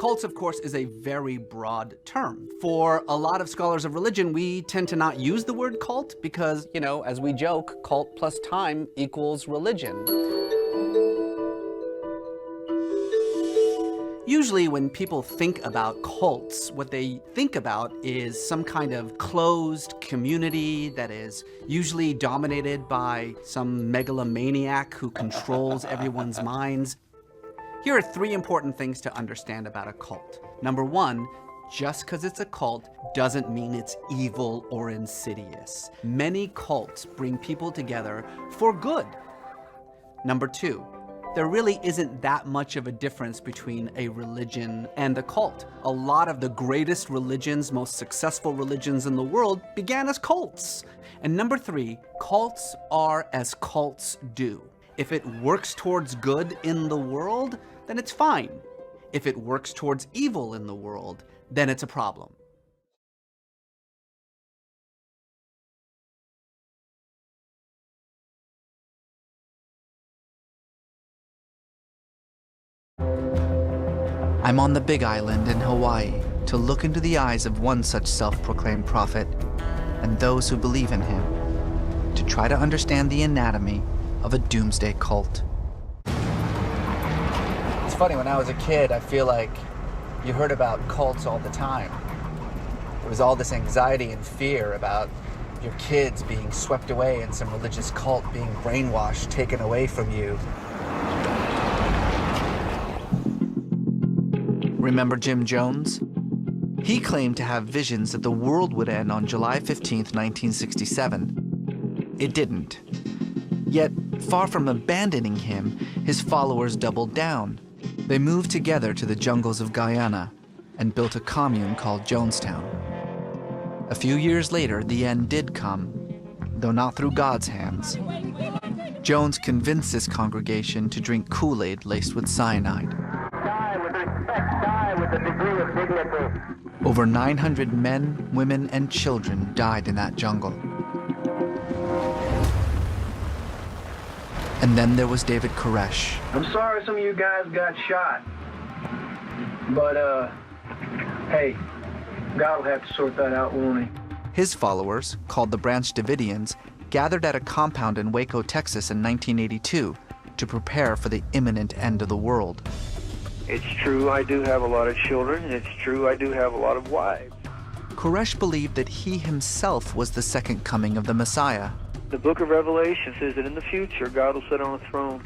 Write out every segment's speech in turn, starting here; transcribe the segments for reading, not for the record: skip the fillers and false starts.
Cults, of course, is a very broad term. For a lot of scholars of religion, we tend to not use the word cult because, you know, as we joke, cult plus time equals religion. Usually when people think about cults, what they think about is some kind of closed community that is usually dominated by some megalomaniac who controls everyone's minds. Here are 3 important things to understand about a cult. Number 1, just because it's a cult doesn't mean it's evil or insidious. Many cults bring people together for good. Number 2, there really isn't that much of a difference between a religion and a cult. A lot of the greatest religions, most successful religions in the world began as cults. And number 3, cults are as cults do. If it works towards good in the world, then it's fine. If it works towards evil in the world, then it's a problem. I'm on the Big Island in Hawaii to look into the eyes of one such self-proclaimed prophet and those who believe in him, to try to understand the anatomy of a doomsday cult. It's funny, when I was a kid, I feel like you heard about cults all the time. There was all this anxiety and fear about your kids being swept away in some religious cult, being brainwashed, taken away from you. Remember Jim Jones? He claimed to have visions that the world would end on July 15th, 1967. It didn't. Yet, far from abandoning him, his followers doubled down. They moved together to the jungles of Guyana and built a commune called Jonestown. A few years later, the end did come, though not through God's hands. Jones convinced his congregation to drink Kool-Aid laced with cyanide. Die with respect, die with a degree of dignity. Over 900 men, women, and children died in that jungle. And then there was David Koresh. I'm sorry some of you guys got shot, but hey, God will have to sort that out, won't he? His followers, called the Branch Davidians, gathered at a compound in Waco, Texas in 1982 to prepare for the imminent end of the world. It's true I do have a lot of children, and it's true I do have a lot of wives. Koresh believed that he himself was the second coming of the Messiah. The book of Revelation says that in the future, God will sit on a throne,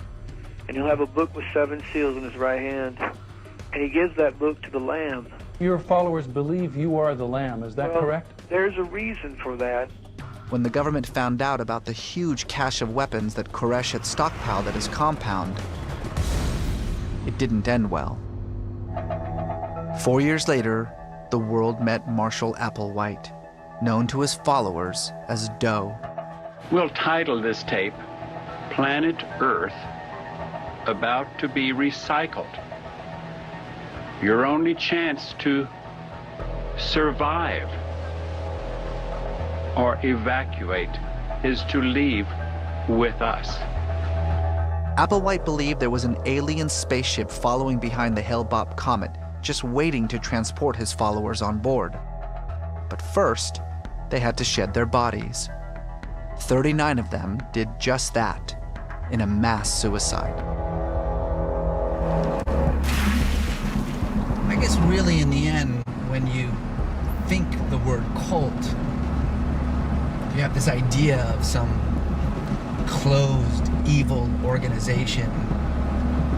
and he'll have a book with 7 seals in his right hand, and he gives that book to the Lamb. Your followers believe you are the Lamb, is that correct? There's a reason for that. When the government found out about the huge cache of weapons that Koresh had stockpiled at his compound, it didn't end well. 4 years later, the world met Marshall Applewhite, known to his followers as Doe. We'll title this tape, Planet Earth About to be Recycled. Your only chance to survive or evacuate is to leave with us. Applewhite believed there was an alien spaceship following behind the Hale-Bopp comet, just waiting to transport his followers on board. But first, they had to shed their bodies. 39 of them did just that in a mass suicide. I guess really in the end, when you think the word cult, you have this idea of some closed, evil organization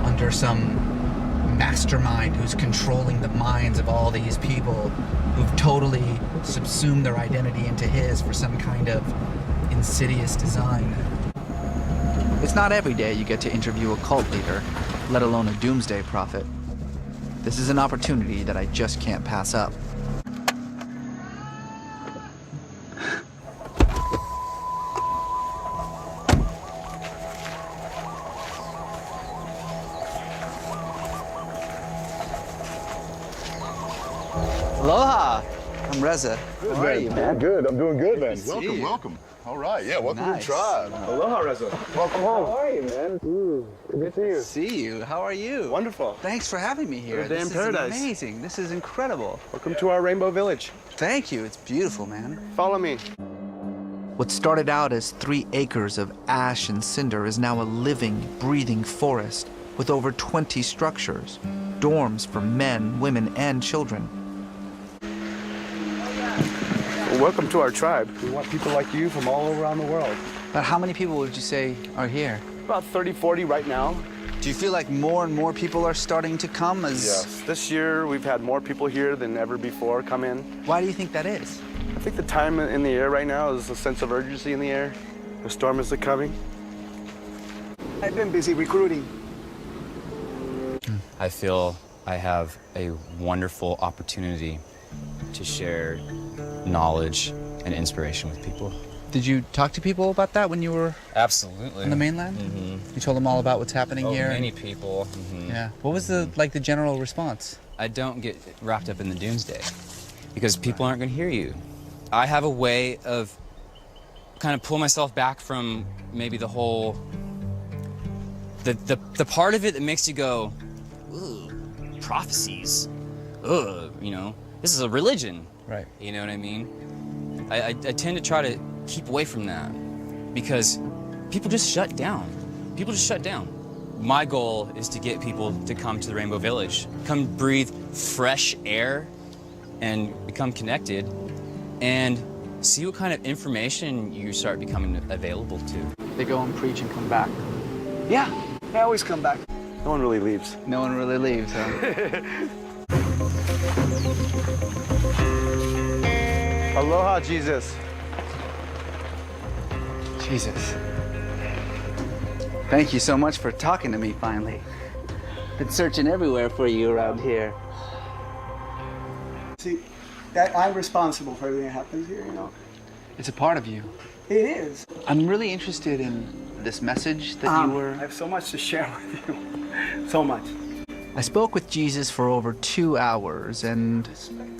under some mastermind who's controlling the minds of all these people who've totally subsumed their identity into his for some kind of insidious design. It's not every day you get to interview a cult leader, let alone a doomsday prophet. This is an opportunity that I just can't pass up. Aloha! I'm Reza. Good, How are you, man? Good. I'm doing good, man. Welcome. All right, yeah, welcome Nice. to the tribe. Aloha, Reza. Welcome home. How are you, man? Good to see you. See you. How are you? Wonderful. Thanks for having me here. You're a damn This paradise. is amazing. This is incredible. Welcome to our rainbow village. Thank you. It's beautiful, man. Follow me. What started out as 3 acres of ash and cinder is now a living, breathing forest with over 20 structures, dorms for men, women, and children. Well, welcome to our tribe. We want people like you from all around the world. But how many people would you say are here? About 30, 40 right now. Do you feel like more and more people are starting to come as... Yes. This year, we've had more people here than ever before come in. Why do you think that is? I think the time in the air right now is a sense of urgency in the air. The storm is coming. I've been busy recruiting. I feel I have a wonderful opportunity to share knowledge and inspiration with people. Did you talk to people about that when you were Absolutely. on the mainland? Mm-hmm. You told them all about what's happening here? Many people. Mm-hmm. Yeah. What was the general response? I don't get wrapped up in the doomsday because people aren't going to hear you. I have a way of kind of pull myself back from maybe the whole, the part of it that makes you go, ooh, prophecies, ugh, you know, this is a religion. Right. You know what I mean? I tend to try to keep away from that because people just shut down. People just shut down. My goal is to get people to come to the Rainbow Village, come breathe fresh air and become connected and see what kind of information you start becoming available to. They go and preach and come back. Yeah, they always come back. No one really leaves. No one really leaves, huh? Aloha, Jesus. Jesus. Thank you so much for talking to me finally. Been searching everywhere for you around here. See, that I'm responsible for everything that happens here, you know. It's a part of you. It is. I'm really interested in this message that you were... I have so much to share with you. So much. I spoke with Jesus for over 2 hours, and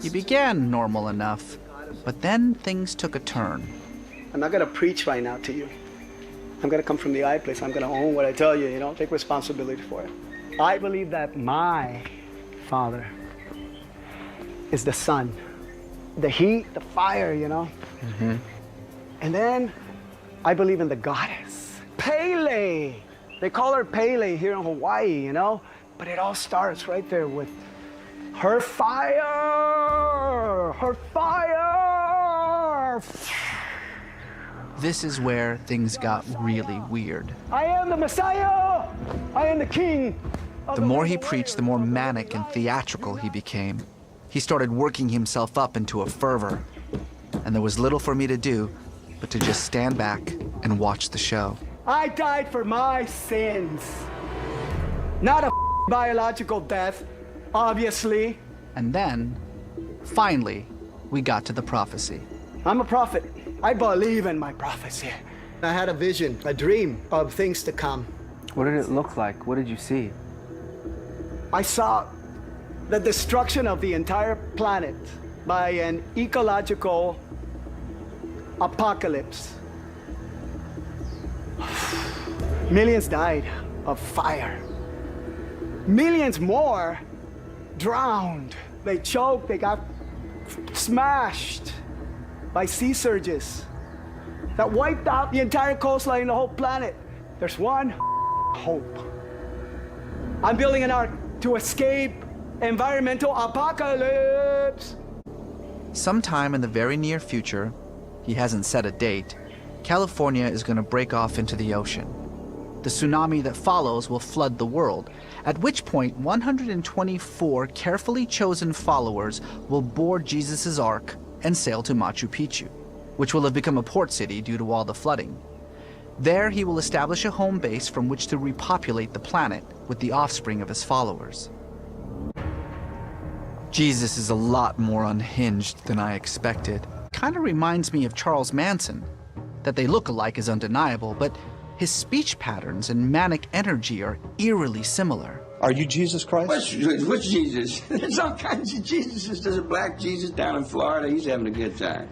he began normal enough. But then things took a turn. I'm not going to preach right now to you. I'm going to come from the I place. I'm going to own what I tell you, you know, take responsibility for it. I believe that my Father is the sun, the heat, the fire, you know. Mm-hmm. And then I believe in the goddess, Pele. They call her Pele here in Hawaii, you know. But it all starts right there with her fire, her fire. This is where things got really weird. I am the Messiah. I am the king. The more he preached, the more manic and theatrical he became. He started working himself up into a fervor. And there was little for me to do but to just stand back and watch the show. I died for my sins. Not a biological death, obviously. And then, finally, we got to the prophecy. I'm a prophet. I believe in my prophecy. I had a vision, a dream of things to come. What did it look like? What did you see? I saw the destruction of the entire planet by an ecological apocalypse. Millions died of fire. Millions more drowned. They choked, they got smashed by sea surges that wiped out the entire coastline and the whole planet. There's one hope. I'm building an ark to escape environmental apocalypse. Sometime in the very near future, he hasn't set a date, California is going to break off into the ocean. The tsunami that follows will flood the world, at which point 124 carefully chosen followers will board Jesus' ark and sail to Machu Picchu, which will have become a port city due to all the flooding. There he will establish a home base from which to repopulate the planet with the offspring of his followers. Jesus is a lot more unhinged than I expected. Kind of reminds me of Charles Manson. That they look alike is undeniable, but his speech patterns and manic energy are eerily similar. Are you Jesus Christ? Which Jesus? There's all kinds of Jesuses. There's a black Jesus down in Florida. He's having a good time.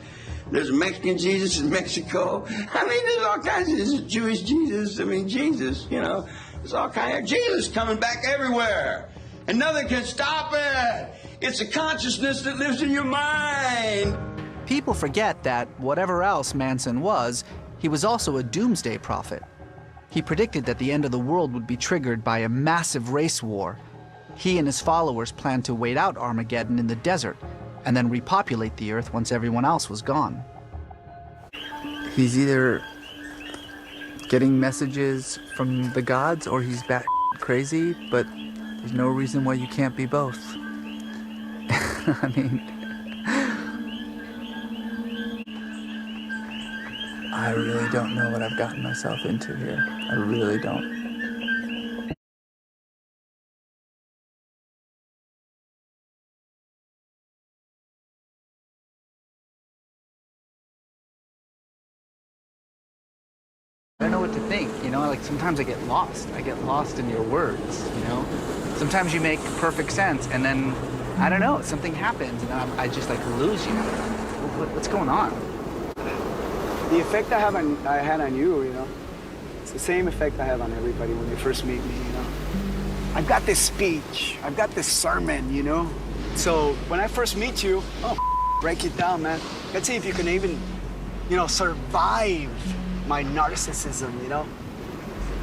There's a Mexican Jesus in Mexico. I mean, there's all kinds of, there's a Jewish Jesus. I mean, Jesus, you know, there's all kinds of Jesus coming back everywhere. And nothing can stop it. It's a consciousness that lives in your mind. People forget that whatever else Manson was, he was also a doomsday prophet. He predicted that the end of the world would be triggered by a massive race war. He and his followers planned to wait out Armageddon in the desert and then repopulate the earth once everyone else was gone. He's either getting messages from the gods or he's bat crazy, but there's no reason why you can't be both. I mean, I really don't know what I've gotten myself into here. I really don't. I don't know what to think, you know, like sometimes I get lost. I get lost in your words, you know? Sometimes you make perfect sense and then, I don't know, something happens and I just like lose you. What's going on? The effect I had on you, you know, it's the same effect I have on everybody when they first meet me, you know. I've got this speech, I've got this sermon, you know. So when I first meet you, break it down, man. Let's see if you can even, you know, survive my narcissism, you know?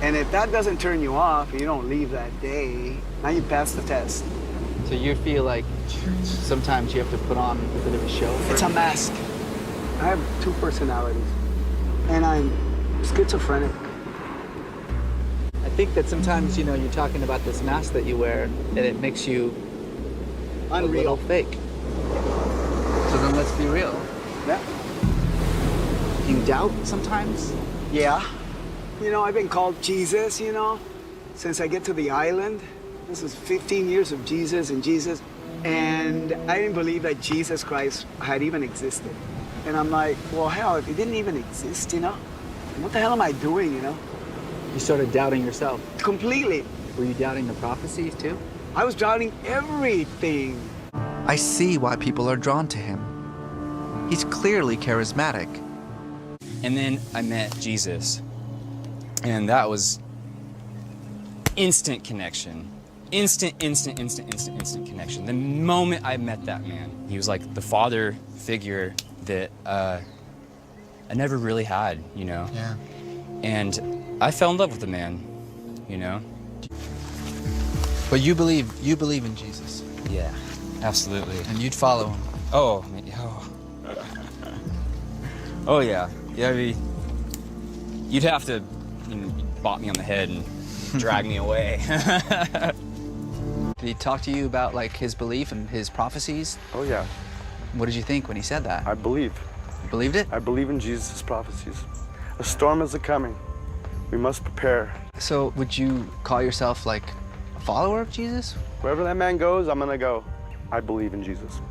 And if that doesn't turn you off, you don't leave that day, now you pass the test. So you feel like sometimes you have to put on a bit of a show? It's a mask. I have two personalities, and I'm schizophrenic. I think that sometimes, you know, you're talking about this mask that you wear, and it makes you Unreal. a little fake. So then let's be real. Yeah. You doubt sometimes? Yeah. You know, I've been called Jesus, you know, since I get to the island. This is 15 years of Jesus and Jesus. And I didn't believe that Jesus Christ had even existed. And I'm like, well, hell, if he didn't even exist, you know, what the hell am I doing, you know? You started doubting yourself. Completely. Were you doubting the prophecies too? I was doubting everything. I see why people are drawn to him. He's clearly charismatic. And then I met Jesus, and that was instant connection. Instant connection. The moment I met that man, he was like the father figure that I never really had, you know? Yeah. And I fell in love with the man, you know? But you believe in Jesus. Yeah, absolutely. And you'd follow him. Oh, oh yeah. Yeah, I mean, you'd have to, you know, bop me on the head and drag me away. Did he talk to you about like his belief and his prophecies? Oh yeah. What did you think when he said that? I believe. You believed it? I believe in Jesus' prophecies. A storm is a-coming. We must prepare. So would you call yourself like a follower of Jesus? Wherever that man goes, I'm gonna go. I believe in Jesus.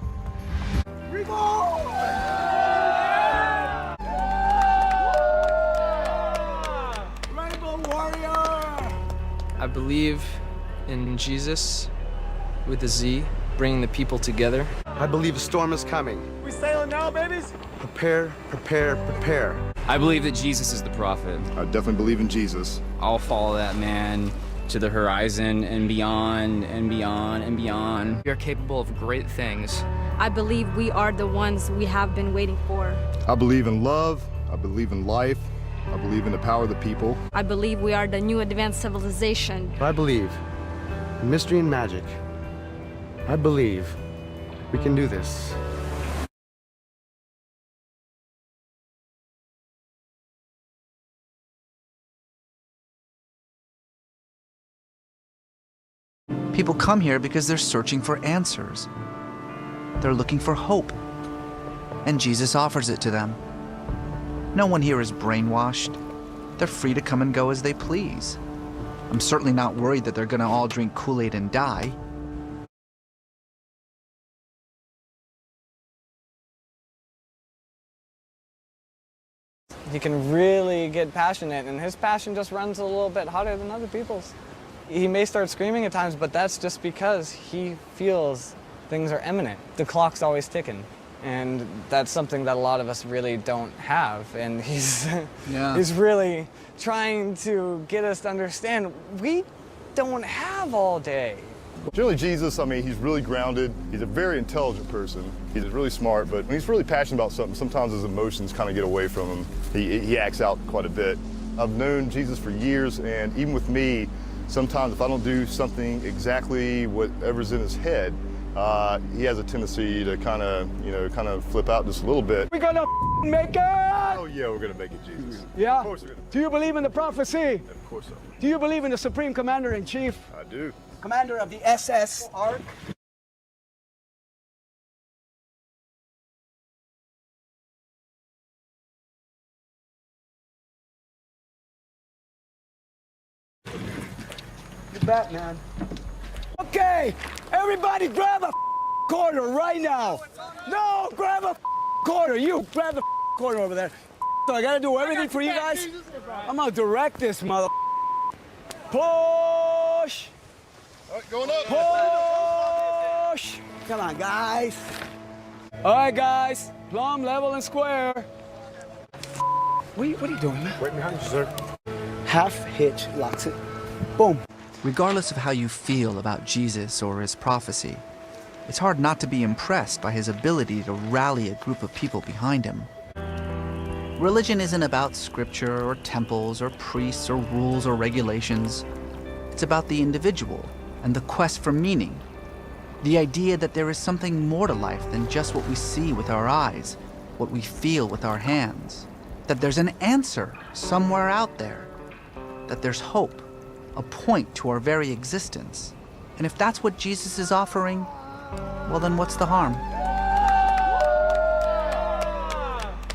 I believe in Jesus with a Z, bringing the people together. I believe a storm is coming. We sailing now, babies? Prepare, prepare, prepare. I believe that Jesus is the prophet. I definitely believe in Jesus. I'll follow that man to the horizon and beyond and beyond and beyond. We are capable of great things. I believe we are the ones we have been waiting for. I believe in love. I believe in life. I believe in the power of the people. I believe we are the new advanced civilization. I believe in mystery and magic. I believe we can do this. People come here because they're searching for answers. They're looking for hope. And Jesus offers it to them. No one here is brainwashed. They're free to come and go as they please. I'm certainly not worried that they're gonna all drink Kool-Aid and die. He can really get passionate, and his passion just runs a little bit hotter than other people's. He may start screaming at times, but that's just because he feels things are imminent. The clock's always ticking, And that's something that a lot of us really don't have. And he's, Yeah. he's really trying to get us to understand we don't have all day. Generally, Jesus, I mean, he's really grounded. He's a very intelligent person. He's really smart, but when he's really passionate about something, sometimes his emotions kind of get away from him. He acts out quite a bit. I've known Jesus for years, and even with me, sometimes if I don't do something exactly whatever's in his head, he has a tendency to kind of flip out just a little bit. We're gonna make it! Oh yeah, we're gonna make it, Jesus. Yeah? Of course we're gonna. Do you believe in the prophecy? Of course so. Do you believe in the Supreme Commander-in-Chief? I do. Commander of the SS Ark? You bet, man. Okay, everybody grab a quarter right now. No, grab a quarter. You grab the quarter over there. So I gotta do everything for you guys. I'm gonna direct this mother. Push. All right, going up. Push. Come on, guys. All right, guys. Plumb, level, and square. What are you doing, man? Right behind you, sir. Half hitch locks it. Boom. Regardless of how you feel about Jesus or his prophecy, it's hard not to be impressed by his ability to rally a group of people behind him. Religion isn't about scripture or temples or priests or rules or regulations. It's about the individual and the quest for meaning. The idea that there is something more to life than just what we see with our eyes, what we feel with our hands. That there's an answer somewhere out there. That there's hope, a point to our very existence. And if that's what Jesus is offering, well then what's the harm?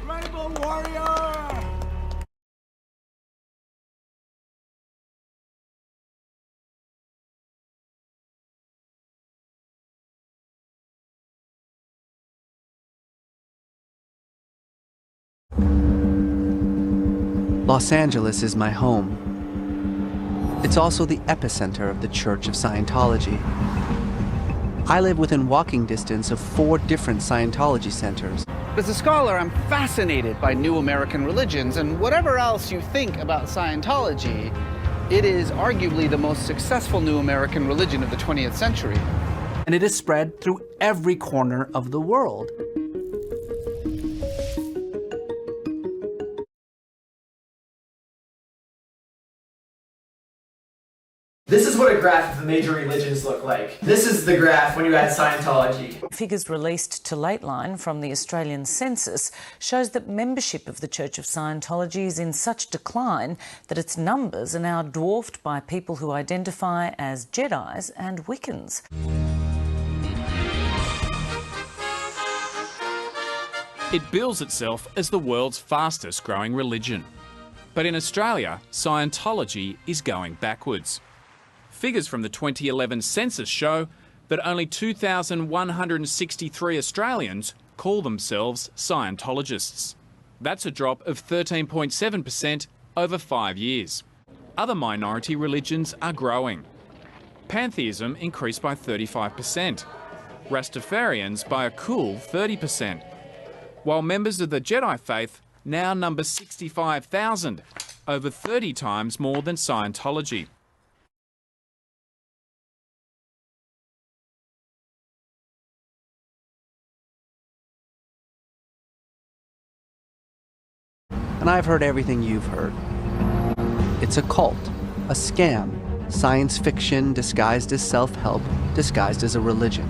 Rainbow Warrior! Los Angeles is my home. It's also the epicenter of the Church of Scientology. I live within walking distance of 4 different Scientology centers. As a scholar, I'm fascinated by new American religions, and whatever else you think about Scientology, it is arguably the most successful new American religion of the 20th century. And it is spread through every corner of the world. This is what a graph of the major religions look like. This is the graph when you add Scientology. Figures released to Lateline from the Australian Census shows that membership of the Church of Scientology is in such decline that its numbers are now dwarfed by people who identify as Jedis and Wiccans. It bills itself as the world's fastest growing religion. But in Australia, Scientology is going backwards. Figures from the 2011 census show that only 2,163 Australians call themselves Scientologists. That's a drop of 13.7% over 5 years. Other minority religions are growing. Pantheism increased by 35%. Rastafarians by a cool 30%. While members of the Jedi faith now number 65,000, over 30 times more than Scientology. And I've heard everything you've heard. It's a cult, a scam, science fiction disguised as self-help, disguised as a religion.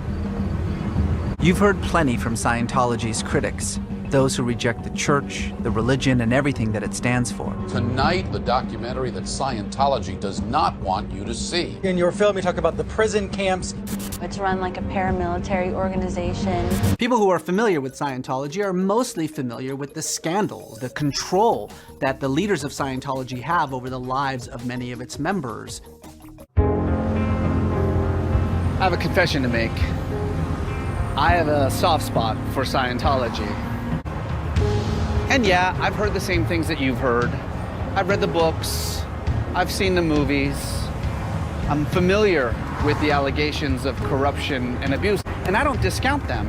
You've heard plenty from Scientology's critics, those who reject the church, the religion, and everything that it stands for. Tonight, the documentary that Scientology does not want you to see. In your film, you talk about the prison camps. It's run like a paramilitary organization. People who are familiar with Scientology are mostly familiar with the scandal, the control that the leaders of Scientology have over the lives of many of its members. I have a confession to make. I have a soft spot for Scientology. And yeah, I've heard the same things that you've heard. I've read the books. I've seen the movies. I'm familiar with the allegations of corruption and abuse, and I don't discount them.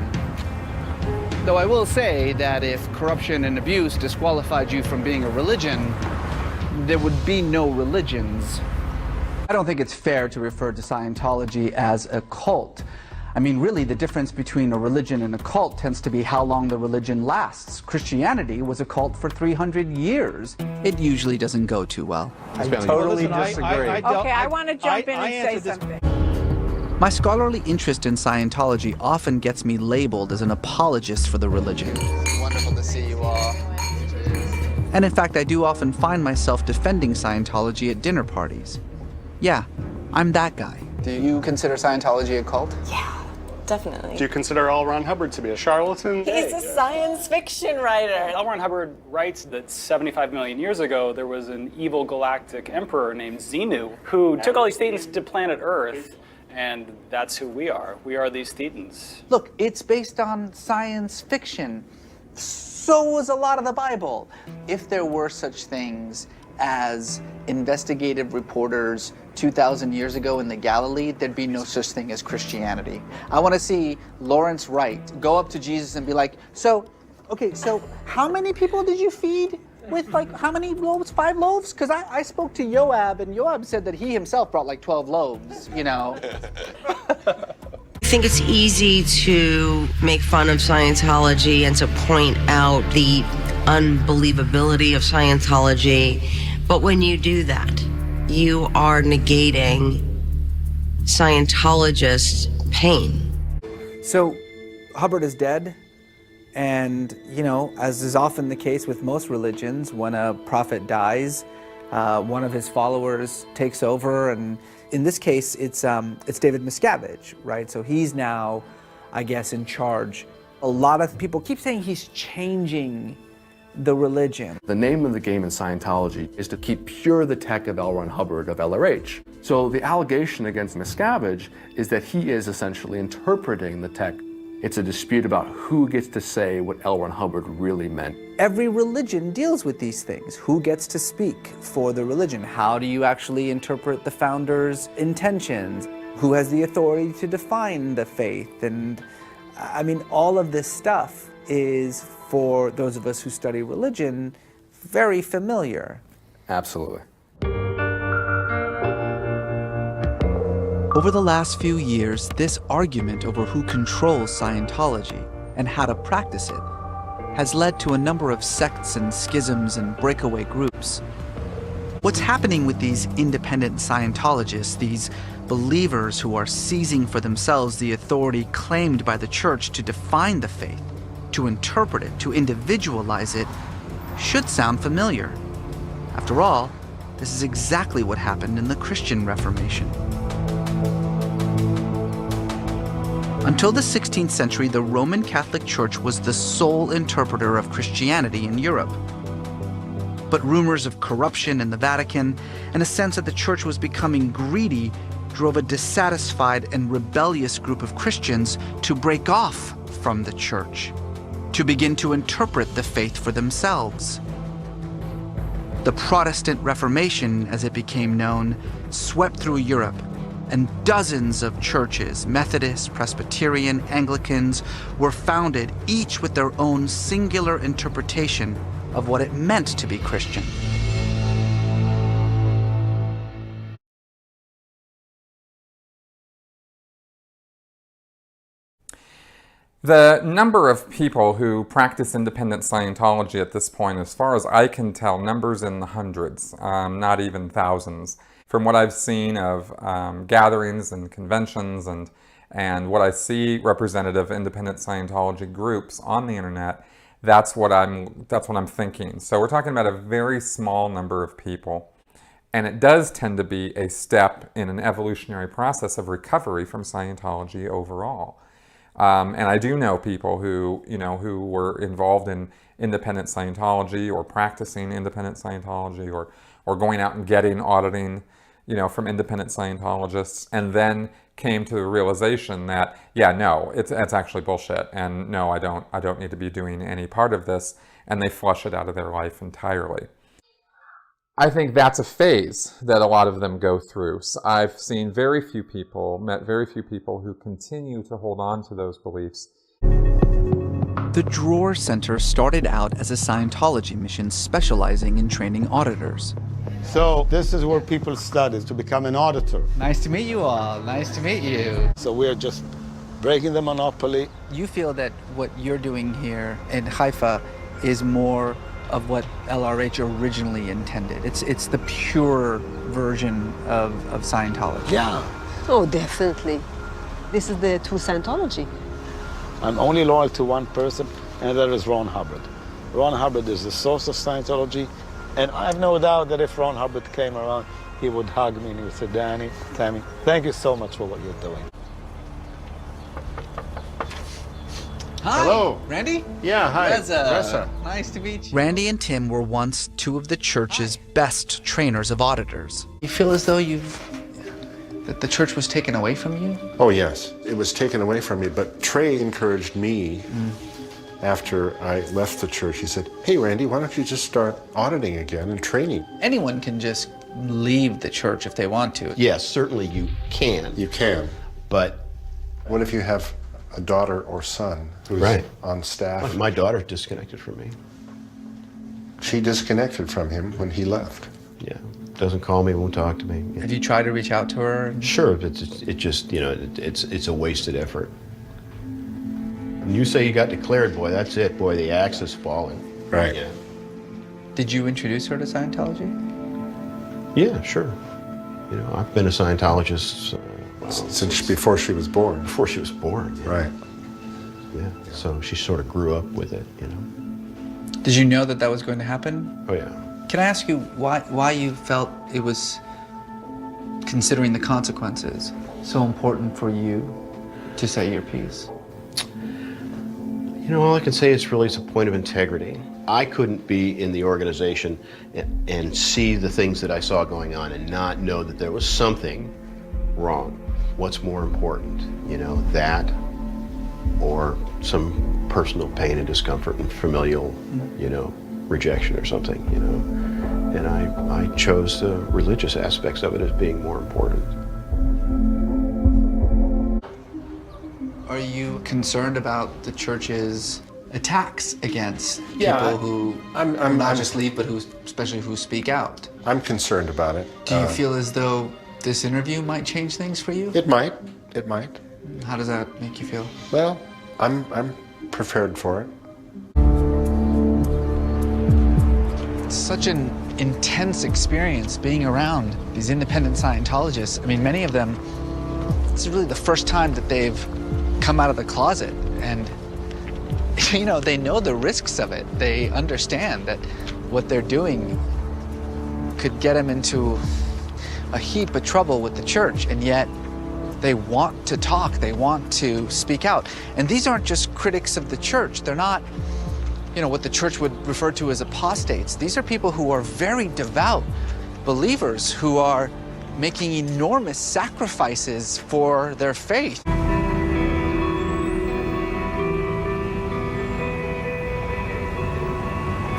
Though I will say that if corruption and abuse disqualified you from being a religion, there would be no religions. I don't think it's fair to refer to Scientology as a cult. I mean, really, the difference between a religion and a cult tends to be how long the religion lasts. Christianity was a cult for 300 years. It usually doesn't go too well. I totally disagree. Okay, I want to jump in and say something. My scholarly interest in Scientology often gets me labeled as an apologist for the religion. Wonderful to see you all. And in fact, I do often find myself defending Scientology at dinner parties. Yeah, I'm that guy. Do you consider Scientology a cult? Yeah, definitely. Do you consider L. Ron Hubbard to be a charlatan? He's a science fiction writer. L. Ron Hubbard writes that 75 million years ago there was an evil galactic emperor named Xenu who took all these Thetans to planet Earth, and that's who we are. We are these Thetans. Look, it's based on science fiction. So was a lot of the Bible. If there were such things as investigative reporters 2,000 years ago in the Galilee, there'd be no such thing as Christianity. I want to see Lawrence Wright go up to Jesus and be like, so how many people did you feed with, like, how many loaves? 5 loaves? Because I spoke to Joab, and Joab said that he himself brought like 12 loaves, you know. I think it's easy to make fun of Scientology and to point out the unbelievability of Scientology, but when you do that, you are negating Scientologists' pain. So, Hubbard is dead, and, you know, as is often the case with most religions, when a prophet dies, one of his followers takes over, and in this case, it's David Miscavige, right? So he's now, I guess, in charge. A lot of people keep saying he's changing the religion. The name of the game in Scientology is to keep pure the tech of L. Ron Hubbard of LRH. So the allegation against Miscavige is that he is essentially interpreting the tech. It's a dispute about who gets to say what L. Ron Hubbard really meant. Every religion deals with these things. Who gets to speak for the religion? How do you actually interpret the founder's intentions? Who has the authority to define the faith? And I mean, all of this stuff is, for those of us who study religion, very familiar. Absolutely. Over the last few years, this argument over who controls Scientology and how to practice it has led to a number of sects and schisms and breakaway groups. What's happening with these independent Scientologists, these believers who are seizing for themselves the authority claimed by the church to define the faith, to interpret it, to individualize it, should sound familiar. After all, this is exactly what happened in the Christian Reformation. Until the 16th century, the Roman Catholic Church was the sole interpreter of Christianity in Europe. But rumors of corruption in the Vatican and a sense that the church was becoming greedy drove a dissatisfied and rebellious group of Christians to break off from the church, to begin to interpret the faith for themselves. The Protestant Reformation, as it became known, swept through Europe, and dozens of churches, Methodist, Presbyterian, Anglicans, were founded, each with their own singular interpretation of what it meant to be Christian. The number of people who practice independent Scientology at this point, as far as I can tell, numbers in the hundreds, not even thousands. From what I've seen of gatherings and conventions and what I see representative independent Scientology groups on the internet, that's what I'm thinking. So we're talking about a very small number of people, and it does tend to be a step in an evolutionary process of recovery from Scientology overall. And I do know people who were involved in independent Scientology or practicing independent Scientology or going out and getting auditing, from independent Scientologists, and then came to the realization that, yeah, no, it's actually bullshit, and no, I don't need to be doing any part of this, and they flush it out of their life entirely. I think that's a phase that a lot of them go through. So I've seen met very few people who continue to hold on to those beliefs. The Dror Center started out as a Scientology mission specializing in training auditors. So this is where people study to become an auditor. Nice to meet you all. Nice to meet you. So we're just breaking the monopoly. You feel that what you're doing here in Haifa is more of what LRH originally intended. It's the pure version of Scientology. Yeah. Oh, definitely. This is the true Scientology. I'm only loyal to one person, and that is Ron Hubbard. Ron Hubbard is the source of Scientology, and I have no doubt that if Ron Hubbard came around, he would hug me and he would say, Danny, Tammy, thank you so much for what you're doing. Hi, Hello. Randy? Yeah, hi. Reza. Nice to meet you. Randy and Tim were once two of the church's best trainers of auditors. You feel as though that the church was taken away from you? Oh, yes. It was taken away from me, but Trey encouraged me after I left the church. He said, hey, Randy, why don't you just start auditing again and training? Anyone can just leave the church if they want to. Yes, certainly you can. You can. But what if you have a daughter or son who's on staff? My daughter disconnected from me. She disconnected from him when he left. Yeah. Doesn't call me, won't talk to me. Have you tried to reach out to her? Sure, but it just, it's a wasted effort. When you say you got declared, boy, that's it, boy, the axe is falling. Right. Yeah. Did you introduce her to Scientology? Yeah, sure. I've been a Scientologist since before she was born. Before she was born. Yeah. Right. Yeah. So she sort of grew up with it, Did you know that was going to happen? Oh, yeah. Can I ask you why you felt it was, considering the consequences, so important for you to say your piece? All I can say is really it's a point of integrity. I couldn't be in the organization and see the things that I saw going on and not know that there was something wrong. What's more important, that or some personal pain and discomfort and familial, rejection or something, And I chose the religious aspects of it as being more important. Are you concerned about the church's attacks against people who not just leave, but especially who speak out? I'm concerned about it. Do you feel as though this interview might change things for you? It might. It might. How does that make you feel? Well, I'm prepared for it. It's such an intense experience being around these independent Scientologists. I mean, many of them, it's really the first time that they've come out of the closet, and they know the risks of it. They understand that what they're doing could get them into a heap of trouble with the church, and yet they want to talk, they want to speak out. And these aren't just critics of the church. They're not, what the church would refer to as apostates. These are people who are very devout believers who are making enormous sacrifices for their faith.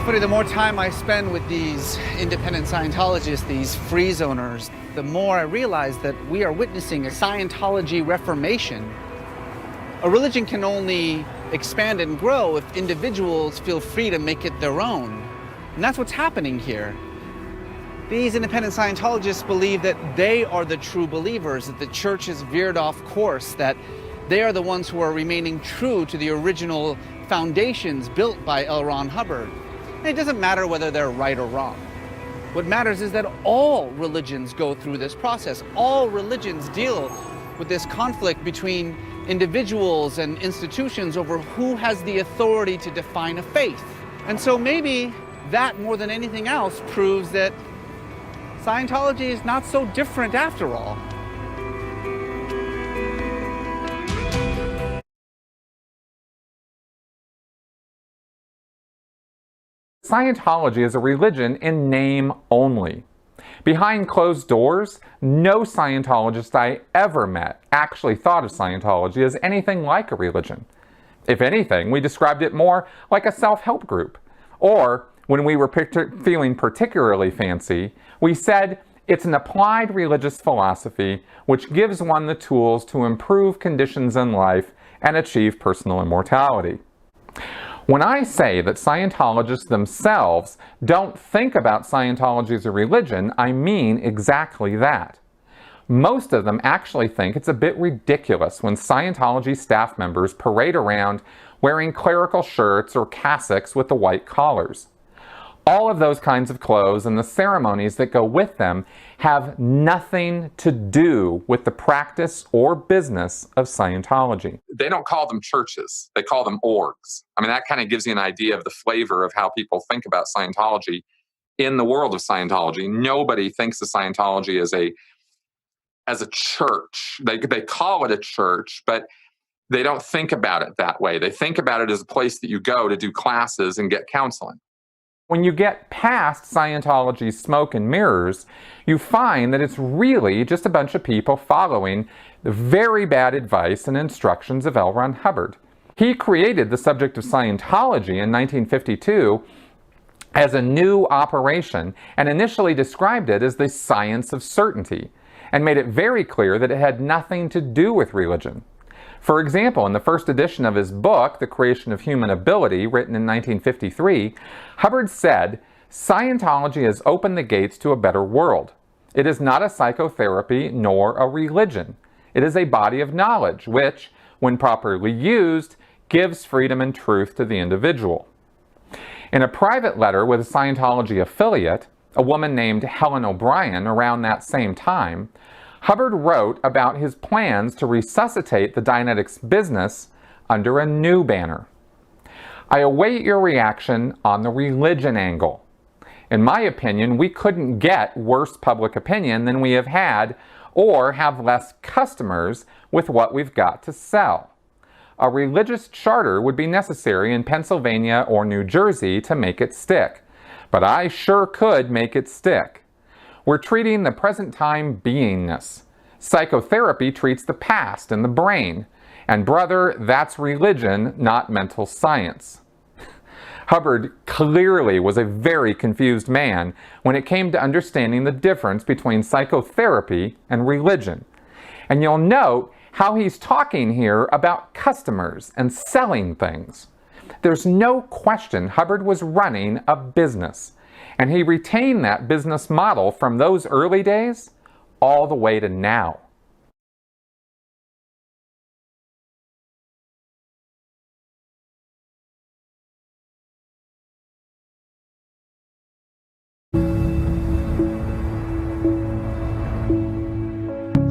Funny, the more time I spend with these independent Scientologists, these free zoners, the more I realize that we are witnessing a Scientology reformation. A religion can only expand and grow if individuals feel free to make it their own. And that's what's happening here. These independent Scientologists believe that they are the true believers, that the church has veered off course, that they are the ones who are remaining true to the original foundations built by L. Ron Hubbard. And it doesn't matter whether they're right or wrong. What matters is that all religions go through this process. All religions deal with this conflict between individuals and institutions over who has the authority to define a faith. And so maybe that, more than anything else, proves that Scientology is not so different after all. Scientology is a religion in name only. Behind closed doors, no Scientologist I ever met actually thought of Scientology as anything like a religion. If anything, we described it more like a self-help group. Or, when we were feeling particularly fancy, we said it's an applied religious philosophy which gives one the tools to improve conditions in life and achieve personal immortality. When I say that Scientologists themselves don't think about Scientology as a religion, I mean exactly that. Most of them actually think it's a bit ridiculous when Scientology staff members parade around wearing clerical shirts or cassocks with the white collars. All of those kinds of clothes and the ceremonies that go with them have nothing to do with the practice or business of Scientology. They don't call them churches, they call them orgs. I mean, that kind of gives you an idea of the flavor of how people think about Scientology in the world of Scientology. Nobody thinks of Scientology as a church. They call it a church, but they don't think about it that way. They think about it as a place that you go to do classes and get counseling. When you get past Scientology's smoke and mirrors, you find that it's really just a bunch of people following the very bad advice and instructions of L. Ron Hubbard. He created the subject of Scientology in 1952 as a new operation and initially described it as the science of certainty and made it very clear that it had nothing to do with religion. For example, in the first edition of his book, The Creation of Human Ability, written in 1953, Hubbard said, "Scientology has opened the gates to a better world. It is not a psychotherapy nor a religion. It is a body of knowledge which, when properly used, gives freedom and truth to the individual." In a private letter with a Scientology affiliate, a woman named Helen O'Brien, around that same time, Hubbard wrote about his plans to resuscitate the Dianetics business under a new banner. I await your reaction on the religion angle. In my opinion, we couldn't get worse public opinion than we have had, or have less customers with what we've got to sell. A religious charter would be necessary in Pennsylvania or New Jersey to make it stick, but I sure could make it stick. We're treating the present time beingness. Psychotherapy treats the past and the brain. And brother, that's religion, not mental science. Hubbard clearly was a very confused man when it came to understanding the difference between psychotherapy and religion. And you'll note how he's talking here about customers and selling things. There's no question Hubbard was running a business. And he retained that business model from those early days all the way to now.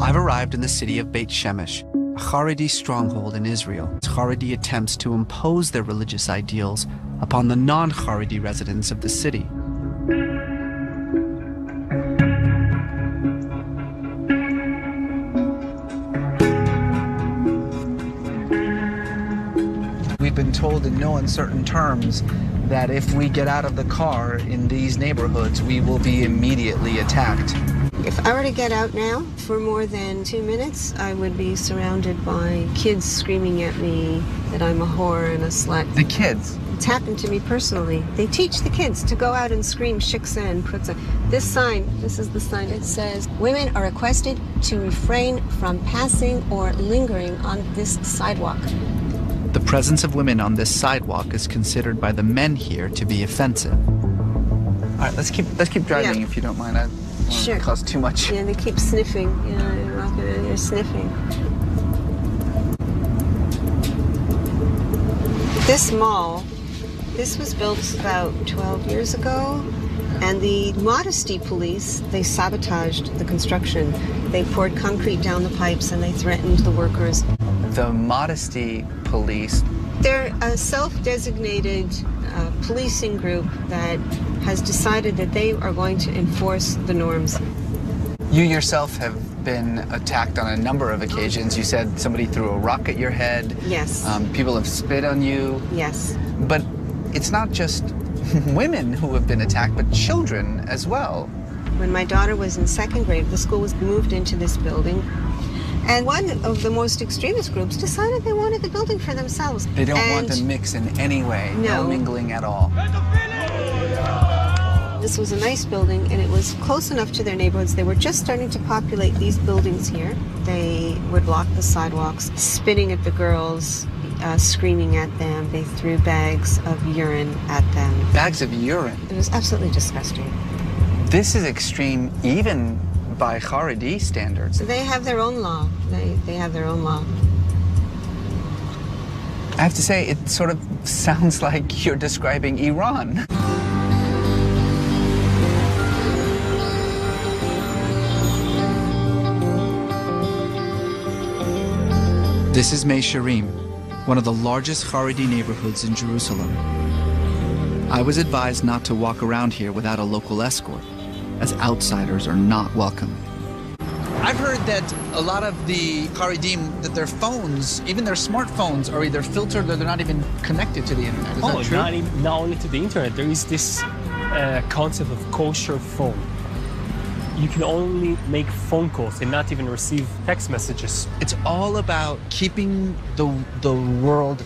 I've arrived in the city of Beit Shemesh, a Haredi stronghold in Israel. Haredi attempts to impose their religious ideals upon the non-Haredi residents of the city. We've been told in no uncertain terms that if we get out of the car in these neighborhoods, we will be immediately attacked. If I were to get out now for more than 2 minutes, I would be surrounded by kids screaming at me that I'm a whore and a slut. The kids? It's happened to me personally. They teach the kids to go out and scream shiksa and putza. This sign, this is the sign, it says, women are requested to refrain from passing or lingering on this sidewalk. The presence of women on this sidewalk is considered by the men here to be offensive. All right, let's keep driving if you don't mind. I don't want to cause too much. Yeah, they keep sniffing. You know, they're walking and they're sniffing. This mall, this was built about 12 years ago, and the Modesty Police, they sabotaged the construction. They poured concrete down the pipes and they threatened the workers. The Modesty Police? They're a self-designated policing group that has decided that they are going to enforce the norms. You yourself have been attacked on a number of occasions. You said somebody threw a rock at your head. Yes. People have spit on you. Yes. But it's not just women who have been attacked, but children as well. When my daughter was in 2nd grade, the school was moved into this building. And one of the most extremist groups decided they wanted the building for themselves. They don't want to mix in any way. No mingling at all. This was a nice building, and it was close enough to their neighborhoods. They were just starting to populate these buildings here. They would block the sidewalks, spitting at the girls, screaming at them. They threw bags of urine at them. Bags of urine? It was absolutely disgusting. This is extreme even by Haredi standards. They have their own law. They have their own law. I have to say, it sort of sounds like you're describing Iran. This is Mei Sharim, one of the largest Haredi neighborhoods in Jerusalem. I was advised not to walk around here without a local escort, as outsiders are not welcome. I've heard that a lot of the Haredim, that their phones, even their smartphones, are either filtered or they're not even connected to the internet. Is that true? Not only to the internet. There is this concept of kosher phone. You can only make phone calls and not even receive text messages. It's all about keeping the world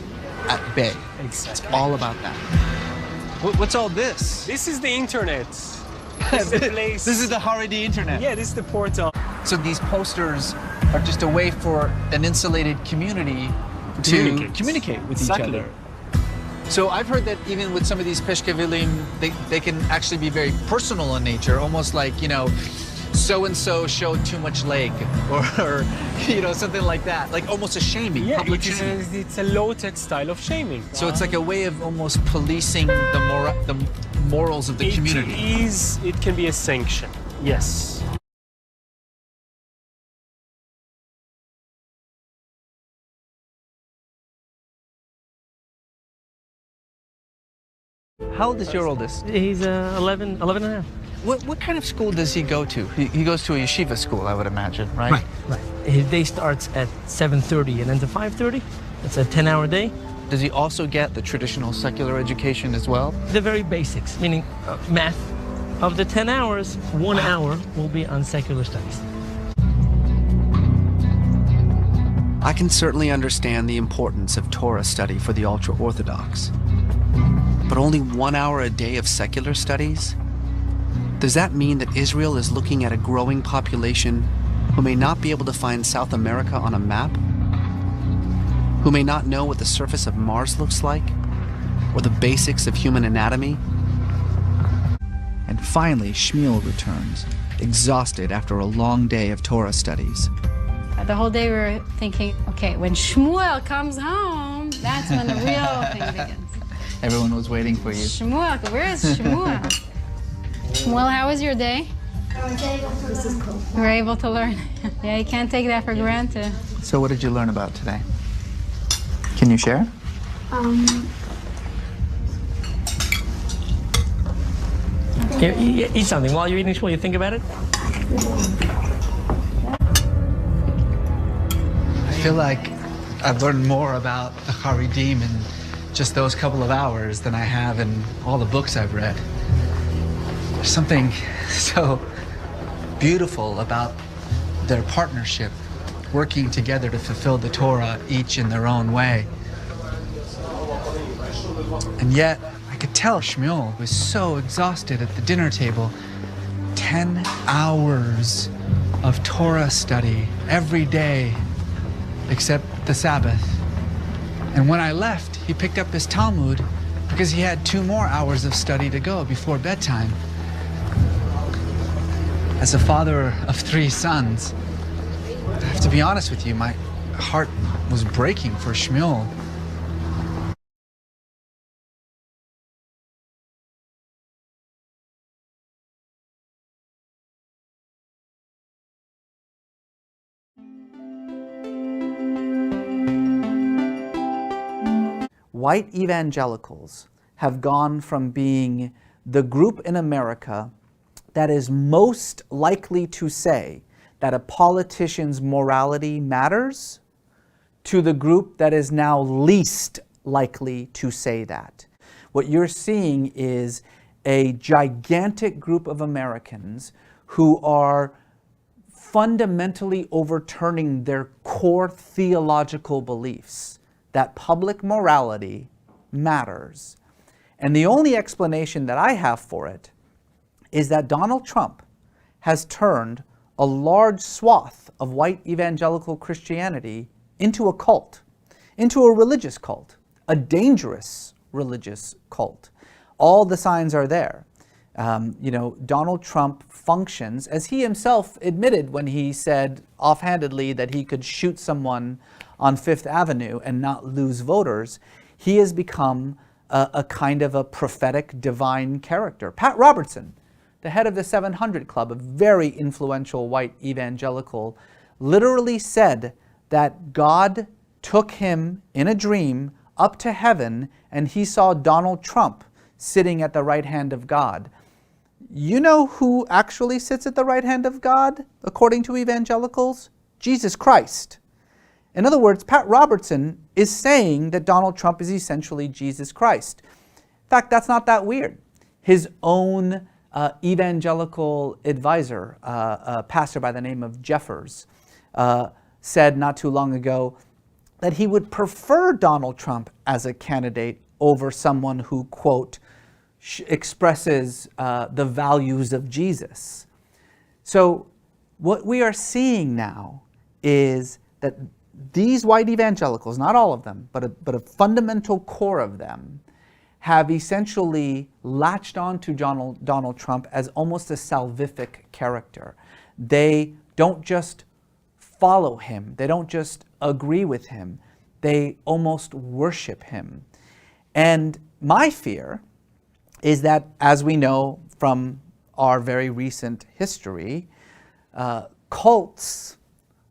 at bay. Exactly. It's all about that. What's all this? This is the internet. This is the place. This is the Haredi internet. Yeah, this is the portal. So these posters are just a way for an insulated community to communicate with each other. So I've heard that even with some of these peshkevilim, they can actually be very personal in nature, almost like, you know, so-and-so showed too much leg, or you know, something like that, like almost a shaming. Yeah, it's a low-tech style of shaming. So it's like a way of almost policing the morals of the community. It can be a sanction, yes. How old is your oldest? He's 11 and a half. What kind of school does he go to? He goes to a yeshiva school, I would imagine, right? Right. His day starts at 7:30 and ends at 5:30. It's a 10-hour day. Does he also get the traditional secular education as well? The very basics, meaning math. Of the 10 hours, 1 hour will be on secular studies. I can certainly understand the importance of Torah study for the ultra-Orthodox. But only 1 hour a day of secular studies? Does that mean that Israel is looking at a growing population who may not be able to find South America on a map? Who may not know what the surface of Mars looks like? Or the basics of human anatomy? And finally, Shmuel returns, exhausted after a long day of Torah studies. The whole day we were thinking, okay, when Shmuel comes home, that's when the real thing begins. Everyone was waiting for you. Shmuel, where is Shmuel? Shmuel, how was your day? This is cool. You were able to learn. Yeah, you can't take that for granted. So what did you learn about today? Can you share? Here, eat something. While you're eating Shmuel, you think about it? I feel like I've learned more about the Haredim in just those couple of hours than I have in all the books I've read. There's something so beautiful about their partnership, working together to fulfill the Torah, each in their own way. And yet, I could tell Shmuel was so exhausted at the dinner table. 10 hours of Torah study every day, except the Sabbath. And when I left, he picked up his Talmud because he had 2 more hours of study to go before bedtime. As a father of 3 sons, I have to be honest with you, my heart was breaking for Shmuel. White evangelicals have gone from being the group in America that is most likely to say that a politician's morality matters to the group that is now least likely to say that. What you're seeing is a gigantic group of Americans who are fundamentally overturning their core theological beliefs that public morality matters. And the only explanation that I have for it is that Donald Trump has turned a large swath of white evangelical Christianity into a cult. into a religious cult, a dangerous religious cult. All the signs are there. You know, Donald Trump functions, as he himself admitted when he said offhandedly that he could shoot someone on Fifth Avenue and not lose voters. He has become a kind of a prophetic divine character. Pat Robertson, the head of the 700 Club, a very influential white evangelical, literally said that God took him in a dream up to heaven and he saw Donald Trump sitting at the right hand of God. You know who actually sits at the right hand of God, according to evangelicals? Jesus Christ. In other words, Pat Robertson is saying that Donald Trump is essentially Jesus Christ. In fact, that's not that weird. His own evangelical advisor, a pastor by the name of Jeffers, said not too long ago that he would prefer Donald Trump as a candidate over someone who, quote, expresses the values of Jesus. So what we are seeing now is that these white evangelicals, not all of them, but a fundamental core of them, have essentially latched on to Donald Trump as almost a salvific character. They don't just follow him, they don't just agree with him, they almost worship him. And my fear is that, as we know from our very recent history, cults,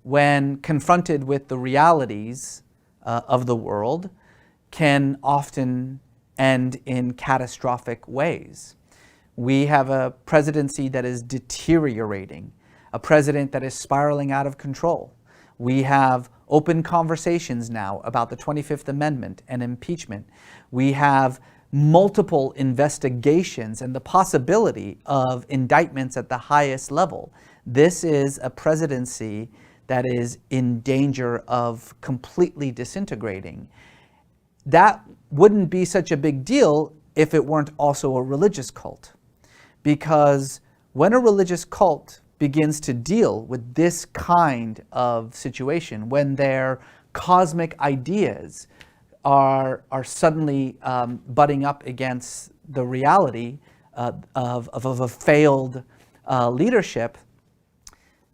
when confronted with the realities of the world, can often end in catastrophic ways. We have a presidency that is deteriorating, a president that is spiraling out of control. We have open conversations now about the 25th Amendment and impeachment. We have multiple investigations and the possibility of indictments at the highest level. This is a presidency that is in danger of completely disintegrating. That wouldn't be such a big deal if it weren't also a religious cult. Because when a religious cult begins to deal with this kind of situation, when their cosmic ideas are suddenly butting up against the reality of a failed leadership,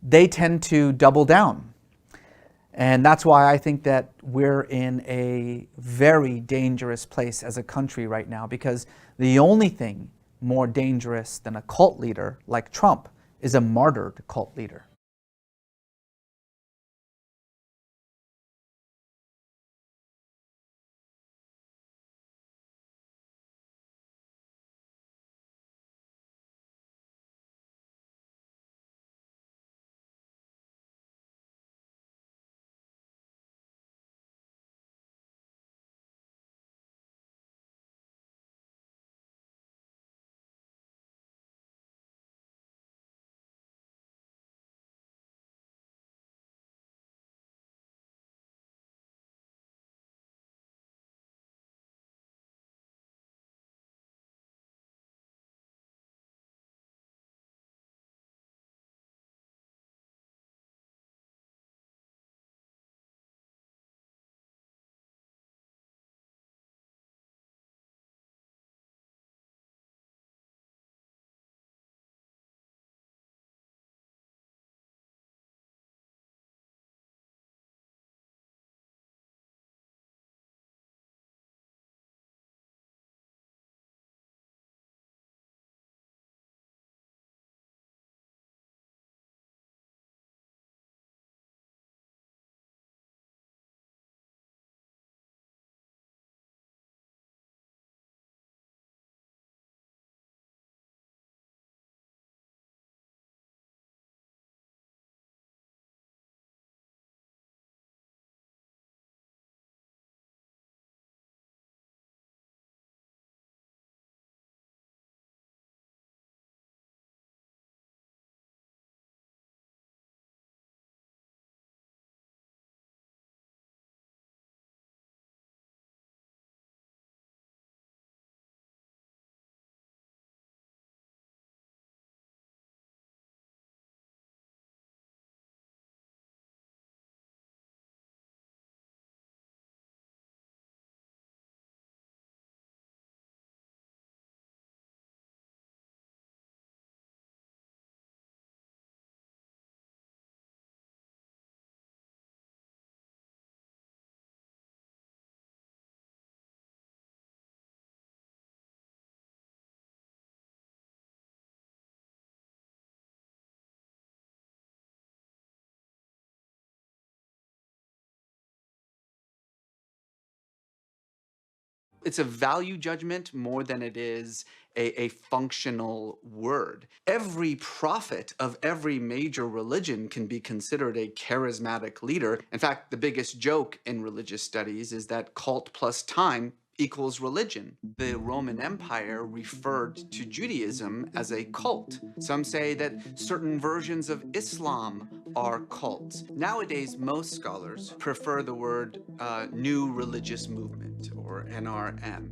they tend to double down. And that's why I think that we're in a very dangerous place as a country right now, because the only thing more dangerous than a cult leader like Trump is a martyred cult leader. It's a value judgment more than it is a functional word. Every prophet of every major religion can be considered a charismatic leader. In fact, the biggest joke in religious studies is that cult plus time equals religion. The Roman Empire referred to Judaism as a cult. Some say that certain versions of Islam are cults. Nowadays, most scholars prefer the word new religious movement, or NRM.